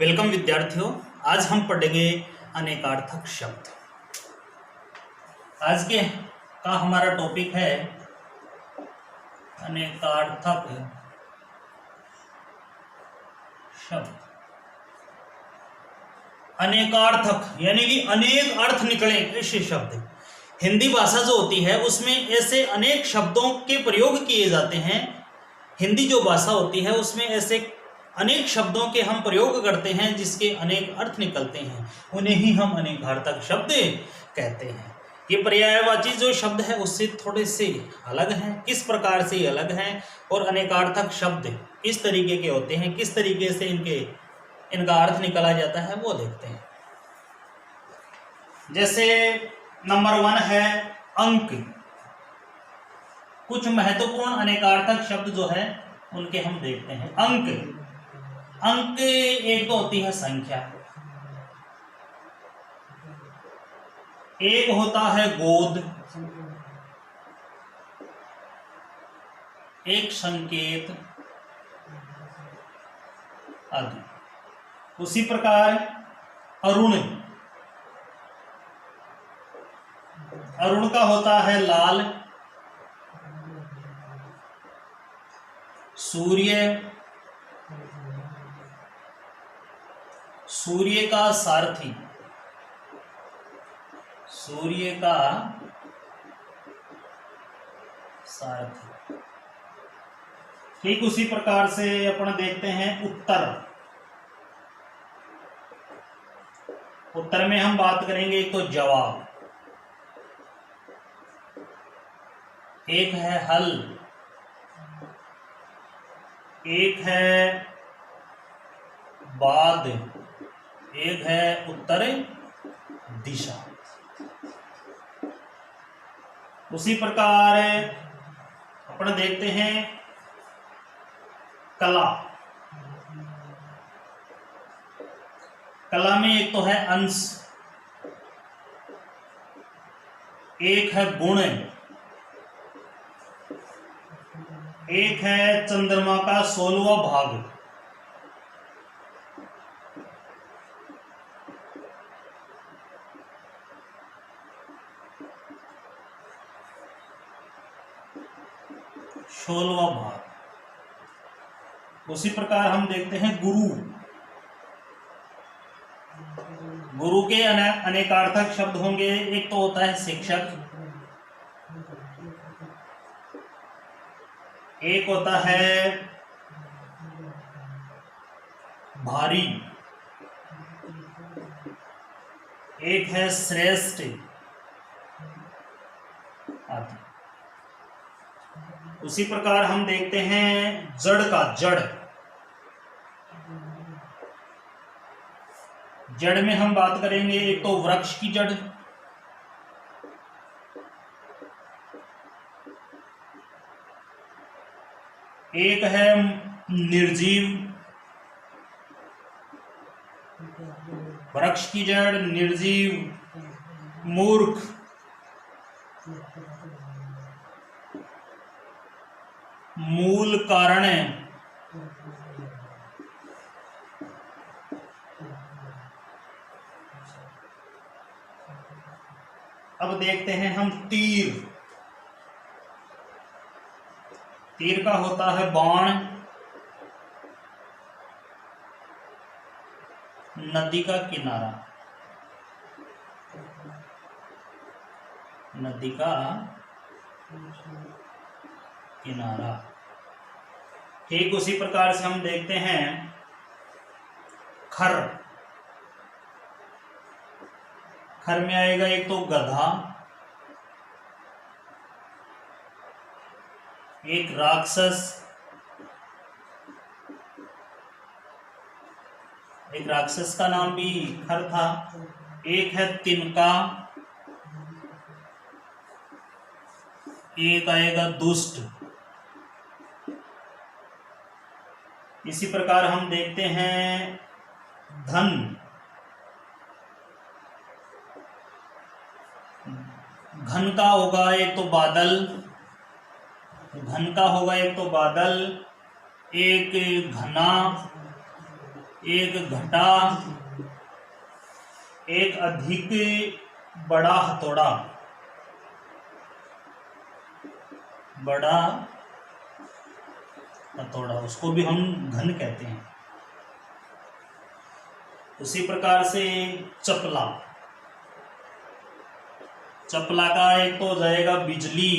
Welcome विद्यार्थियों, आज हम पढ़ेंगे अनेकार्थक शब्द। आज के का हमारा टॉपिक है अनेकार्थक शब्द। अनेकार्थक यानी कि अनेक अर्थ निकले ऐसे शब्द। हिंदी भाषा जो होती है उसमें ऐसे अनेक शब्दों के प्रयोग किए जाते हैं। हिंदी जो भाषा होती है उसमें ऐसे अनेक शब्दों के हम प्रयोग करते हैं जिसके अनेक अर्थ निकलते हैं, उन्हें ही हम अनेकार्थक शब्द कहते हैं। ये पर्यायवाची जो शब्द है उससे थोड़े से अलग हैं। किस प्रकार से अलग हैं और अनेकार्थक शब्द किस तरीके के होते हैं, किस तरीके से इनका अर्थ निकाला जाता है वो देखते हैं। जैसे नंबर 1 है अंक। कुछ महत्वपूर्ण अनेकार्थक शब्द जो है उनके हम देखते हैं। अंक एक तो होती है संख्या, एक होता है गोद, एक संकेत आदि। उसी प्रकार अरुण का होता है लाल, सूर्य का सारथी, ठीक उसी प्रकार से अपन देखते हैं उत्तर में हम बात करेंगे। एक तो जवाब, एक है हल, एक है बाद, एक है उत्तर दिशा। उसी प्रकार अपन देखते हैं कला में एक तो है अंश, एक है गुण, एक है चंद्रमा का 16वां भाग। उसी प्रकार हम देखते हैं गुरु के अनेकार्थक शब्द होंगे। एक तो होता है शिक्षक, एक होता है भारी, एक है श्रेष्ठ आदि। उसी प्रकार हम देखते हैं जड़ में हम बात करेंगे। एक तो वृक्ष की जड़, एक है निर्जीव, वृक्ष की जड़, निर्जीव, मूर्ख, मूल कारण। अब देखते हैं हम तीर का होता है बाण, नदी का किनारा। ठीक उसी प्रकार से हम देखते हैं खर में आएगा एक तो गधा, एक राक्षस का नाम भी खर था, एक है तिनका, एक आएगा दुष्ट। इसी प्रकार हम देखते हैं घन का होगा एक तो बादल, एक घना, एक घटा, एक अधिक बड़ा हथौड़ा, बड़ा हथौड़ा, उसको भी हम घन कहते हैं। उसी प्रकार से चपला, चपला का एक तो हो जाएगा बिजली,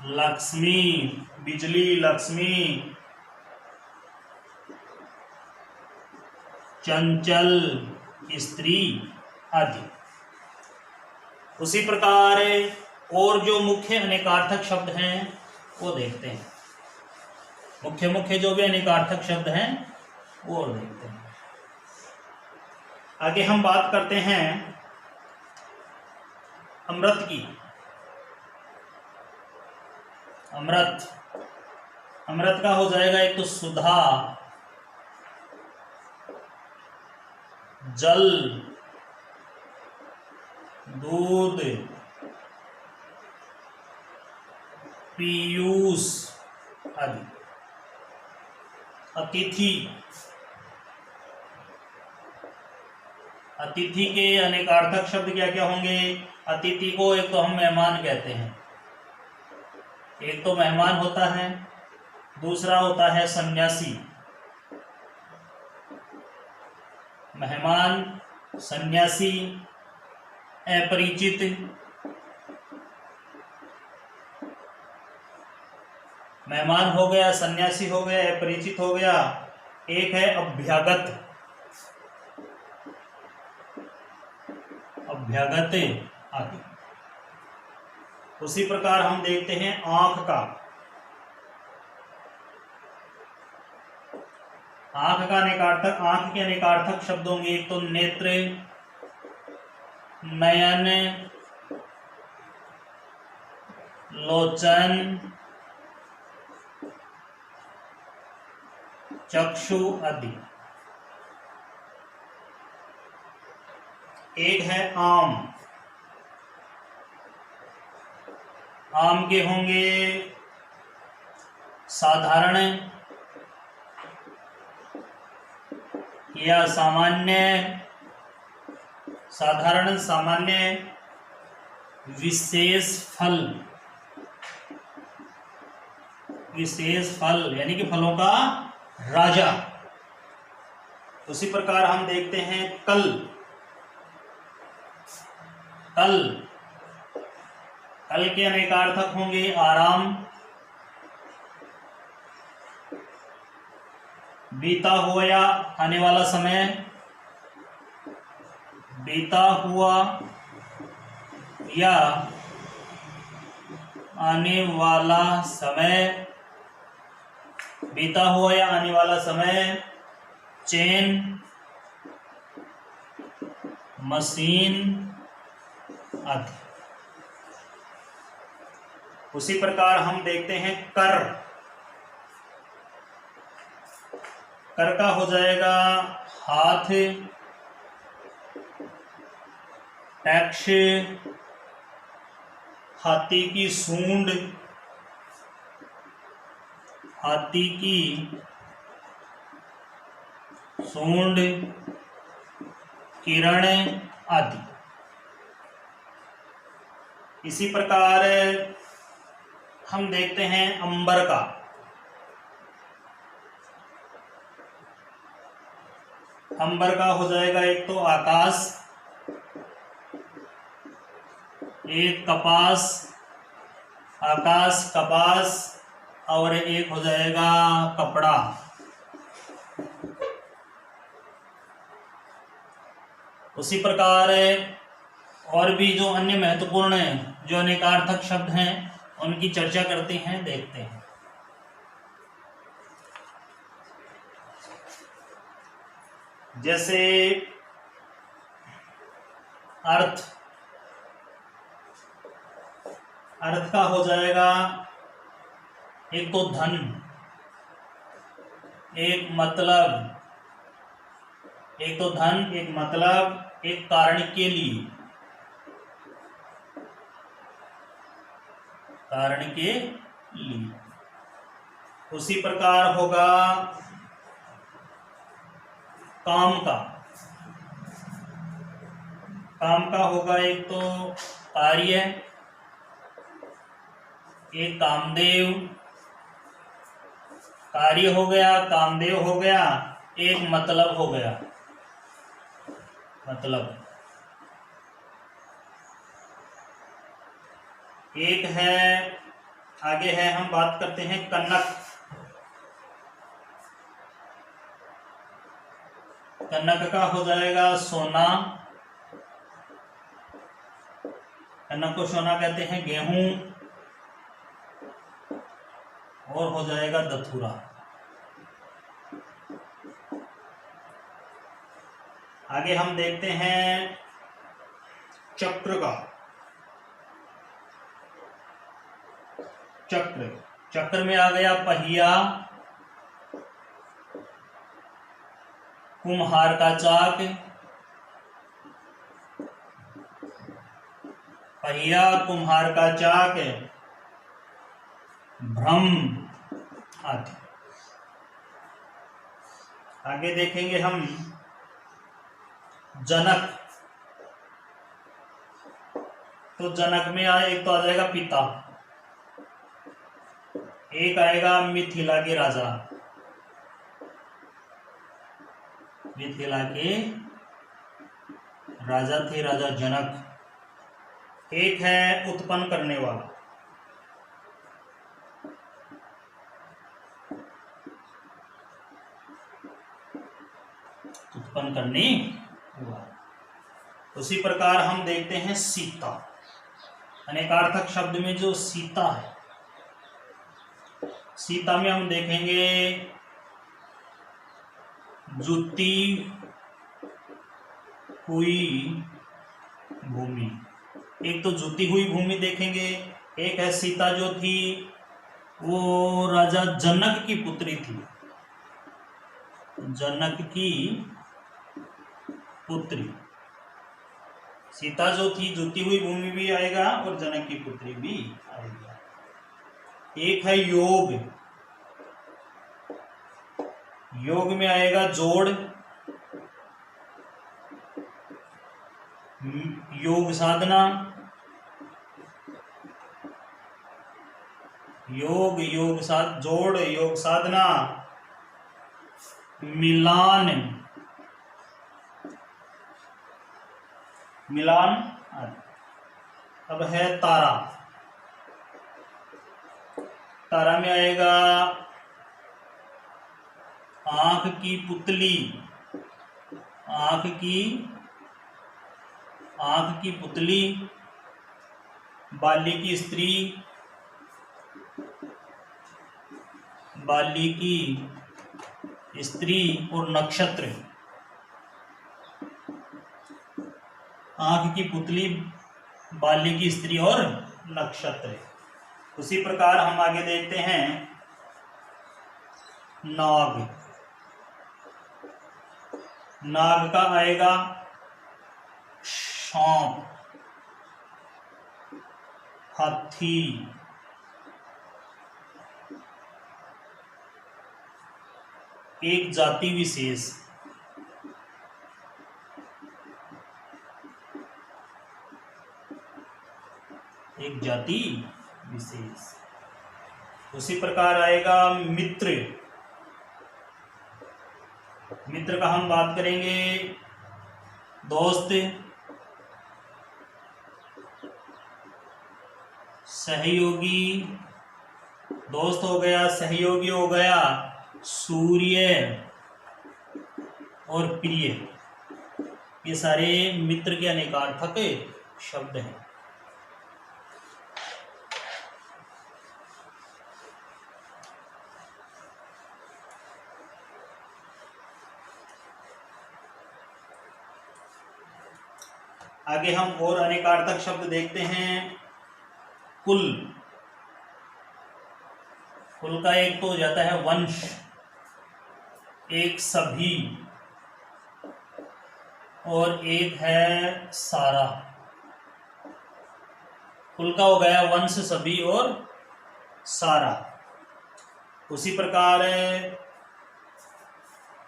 लक्ष्मी, बिजली, लक्ष्मी, चंचल, स्त्री आदि। उसी प्रकार और जो मुख्य अनेकार्थक शब्द हैं वो देखते हैं। मुख्य मुख्य जो भी अनेकार्थक शब्द हैं वो और देखते हैं। आगे हम बात करते हैं अमृत की। अमृत, अमृत का हो जाएगा एक तो सुधा, जल, दूध, पीयूष आदि। अतिथि, अतिथि के अनेकार्थक शब्द क्या क्या होंगे? अतिथि को एक तो हम मेहमान कहते हैं, एक तो मेहमान होता है, दूसरा होता है सन्यासी। मेहमान, सन्यासी, अपरिचित। मेहमान हो गया, सन्यासी हो गया, अपरिचित हो गया। एक है अभ्यागत, अभ्यागत आदि। उसी प्रकार हम देखते हैं आंख का। आंख का अनेकार्थक, आंख के अनेकार्थक शब्द होंगे एक तो नेत्र, नयन, लोचन, चक्षु आदि। एक है आम, आम के होंगे साधारण या सामान्य, साधारण, सामान्य, विशेष फल, विशेष फल यानी कि फलों का राजा। उसी प्रकार हम देखते हैं कल, कल, कल के अनेकार्थक होंगे आराम, बीता हुआ या आने वाला समय, बीता हुआ या आने वाला समय, बीता हुआ या आने वाला समय, चैन, मशीन आदि। उसी प्रकार हम देखते हैं कर, कर का हो जाएगा हाथ, टैक्स, हाथी की सूंड, हाथी की सूंड, किरण आदि। इसी प्रकार हम देखते हैं अंबर का। अंबर का हो जाएगा एक तो आकाश, एक कपास, आकाश, कपास, और एक हो जाएगा कपड़ा। उसी प्रकार और भी जो अन्य महत्वपूर्ण जो अनेकार्थक शब्द हैं उनकी चर्चा करते हैं, देखते हैं। जैसे अर्थ, अर्थ का हो जाएगा एक तो धन, एक मतलब, एक तो धन, एक मतलब, एक कारण के लिए, कारण के लिए। उसी प्रकार होगा काम का। काम का होगा एक तो कार्य, एक कामदेव, कार्य हो गया, कामदेव हो गया, एक मतलब हो गया। मतलब एक है, आगे है, हम बात करते हैं कनक। कनक का हो जाएगा सोना, कनक को सोना कहते हैं, गेहूं, और हो जाएगा दथुरा। आगे हम देखते हैं चक्र का। चक्र, चक्र में आ गया पहिया, कुम्हार का चाक, पहिया, कुम्हार का चाक, भ्रम आदि। आगे देखेंगे हम जनक। तो जनक में एक तो आ जाएगा पिता, एक आएगा मिथिला के राजा, मिथिला के राजा थे राजा जनक। एक है उत्पन्न करने वाला, उत्पन्न करने वाला। उसी प्रकार हम देखते हैं सीता। अनेकार्थक शब्द में जो सीता है, सीता में हम देखेंगे जुती हुई भूमि। एक तो जुती हुई भूमि देखेंगे, एक है सीता जो थी वो राजा जनक की पुत्री थी, जनक की पुत्री। सीता जो थी, जुती हुई भूमि भी आएगा और जनक की पुत्री भी आएगा। एक है योग, योग में आएगा जोड़, योग साधना, योग, योग साध, जोड़, योग साधना, मिलान, मिलान। अब है तारा। तारा में आएगा आंख की पुतली, आंख की पुतली, बाली की स्त्री, बाली की स्त्री, और नक्षत्र। आंख की पुतली, बाली की स्त्री और नक्षत्र। उसी प्रकार हम आगे देखते हैं नाग। नाग का आएगा सांप, हाथी, एक जाति विशेष, एक जाति विशेष। उसी प्रकार आएगा मित्र। मित्र का हम बात करेंगे दोस्त, सहयोगी, दोस्त हो गया, सहयोगी हो गया, सूर्य और प्रिय। ये सारे मित्र के अनेकार्थक शब्द हैं। आगे हम और अनेकार्थक शब्द देखते हैं। कुल, कुल का एक तो हो जाता है वंश, एक सभी, और एक है सारा। कुल का हो गया वंश, सभी और सारा। उसी प्रकार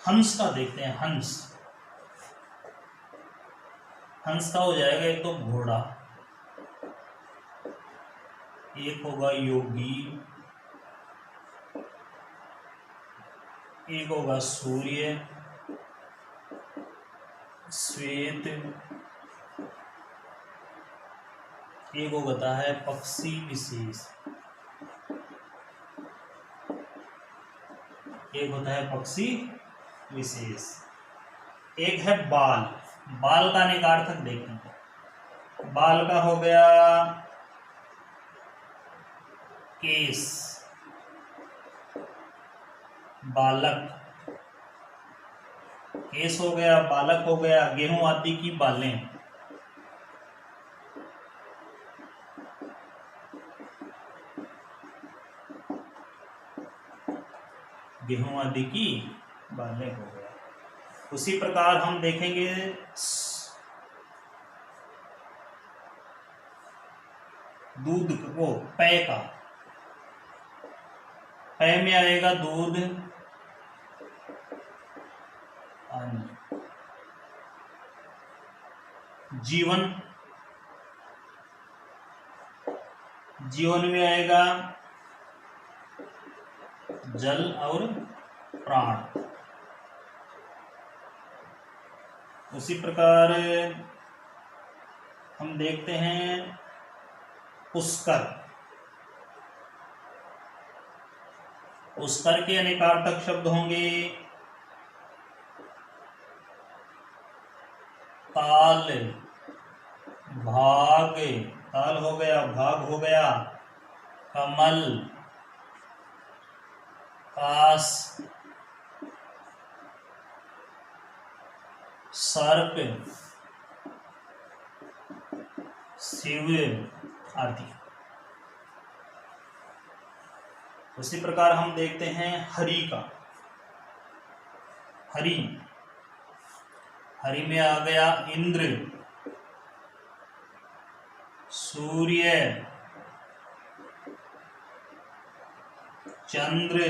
हंस का देखते हैं। हंस, हंस का हो जाएगा एक तो घोड़ा, एक होगा योगी, एक होगा सूर्य, श्वेत, एक होता है पक्षी विशेष, एक होता है पक्षी विशेष, एक है बाल। बाल का अनेकार्थक देखें। बाल का हो गया केस, बालक, केस हो गया, बालक हो गया, गेहूं आदि की बालें। गेहूं आदि की बालें हो गया। उसी प्रकार हम देखेंगे दूध को, पै का, पै में आएगा दूध, अन्न, जीवन, जीवन में आएगा जल और प्राण। उसी प्रकार हम देखते हैं पुष्कर। पुष्कर के अनेकार्थक शब्द होंगे ताल, भाग, ताल हो गया, भाग हो गया, कमल, कास, सर्प, शिव आदि। उसी प्रकार हम देखते हैं हरि का। हरि, हरि में आ गया इंद्र, सूर्य, चंद्र,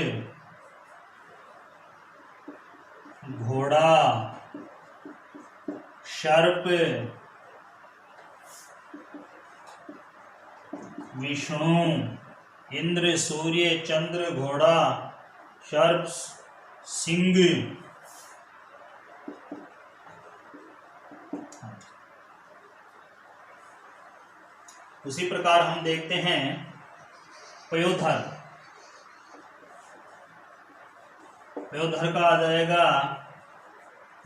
घोड़ा, सर्प, विष्णु। इंद्र, सूर्य, चंद्र, घोड़ा, सर्प, सिंह। उसी प्रकार हम देखते हैं पयोधर। पयोधर का आ जाएगा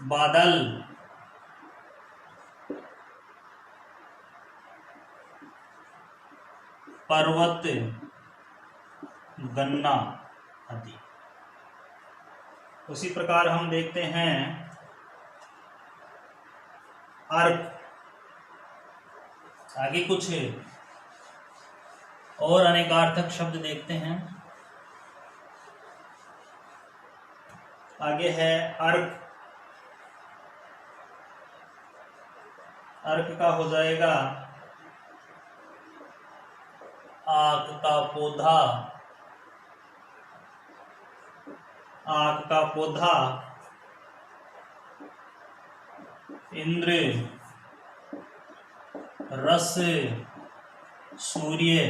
बादल, पर्वत, गन्ना आदि। उसी प्रकार हम देखते हैं अर्क। आगे कुछ और अनेकार्थक शब्द देखते हैं। आगे है अर्क। अर्क का हो जाएगा आक का पौधा, आक का पौधा, इंद्र, रस, सूर्य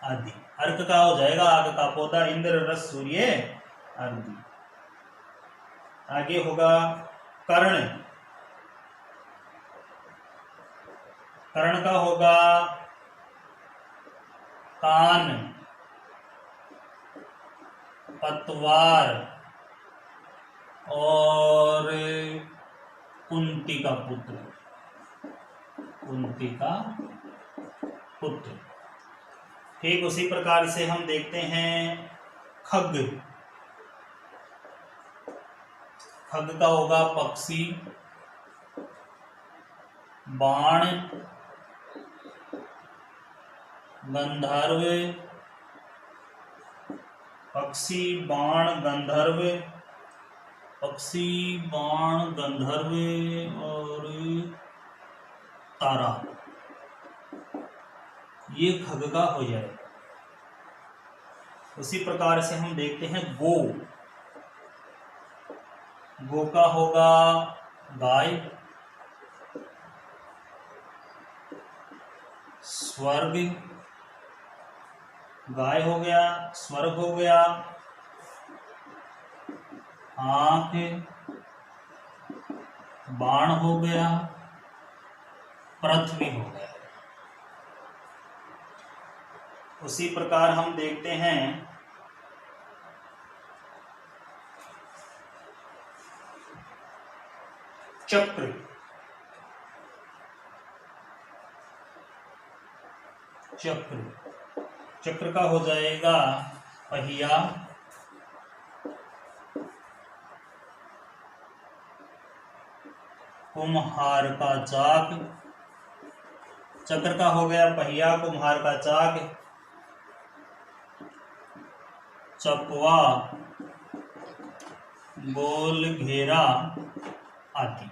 आदि। अर्क का हो जाएगा आग का पौधा, इंद्र, रस, सूर्य आदि। आगे होगा कर्ण। कर्ण का होगा कान, पतवार और कुंती का पुत्र, कुंती का पुत्र। ठीक उसी प्रकार से हम देखते हैं खग। खग का होगा पक्षी, बाण, गंधर्व, पक्षी, बाण, गंधर्व, पक्षी, बाण, गंधर्व और तारा। ये खग का हो जाएगा। उसी प्रकार से हम देखते हैं गो। गो का होगा गाय। स्वर्ग, गाय हो गया, स्वर्ग हो गया, आंख, बाण हो गया, पृथ्वी हो गया। उसी प्रकार हम देखते हैं चक्र। चक्र, चक्र का हो जाएगा पहिया, कुम्हार का चाक। चक्र का हो गया पहिया, कुम्हार का चाक, चकवा, गोल घेरा आदि।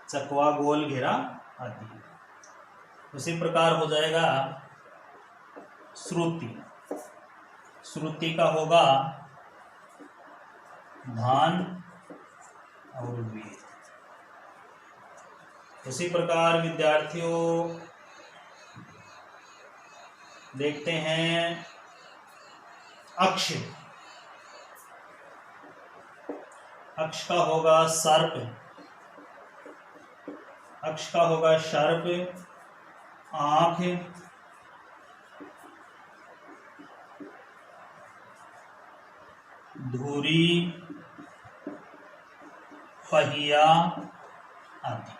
चकवा, गोल घेरा आदि। उसी प्रकार हो जाएगा श्रुति। श्रुति का होगा धान और वेद। उसी प्रकार विद्यार्थियों देखते हैं अक्ष। अक्ष का होगा सर्प। अक्ष का होगा सर्प, आंख, धुरी, पहिया आदि।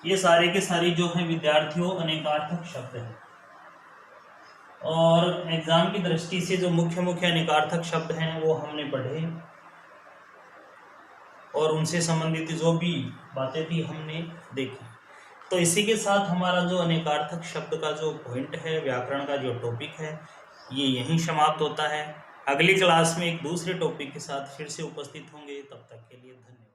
ये सारे के सारे जो हैं विद्यार्थियों अनेकार्थक शब्द हैं। और एग्जाम की दृष्टि से जो मुख्य मुख्य अनेकार्थक शब्द हैं वो हमने पढ़े, और उनसे संबंधित जो भी बातें थी हमने देखी। तो इसी के साथ हमारा जो अनेकार्थक शब्द का जो पॉइंट है, व्याकरण का जो टॉपिक है, ये यहीं समाप्त होता है। अगली क्लास में एक दूसरे टॉपिक के साथ फिर से उपस्थित होंगे। तब तक के लिए धन्यवाद।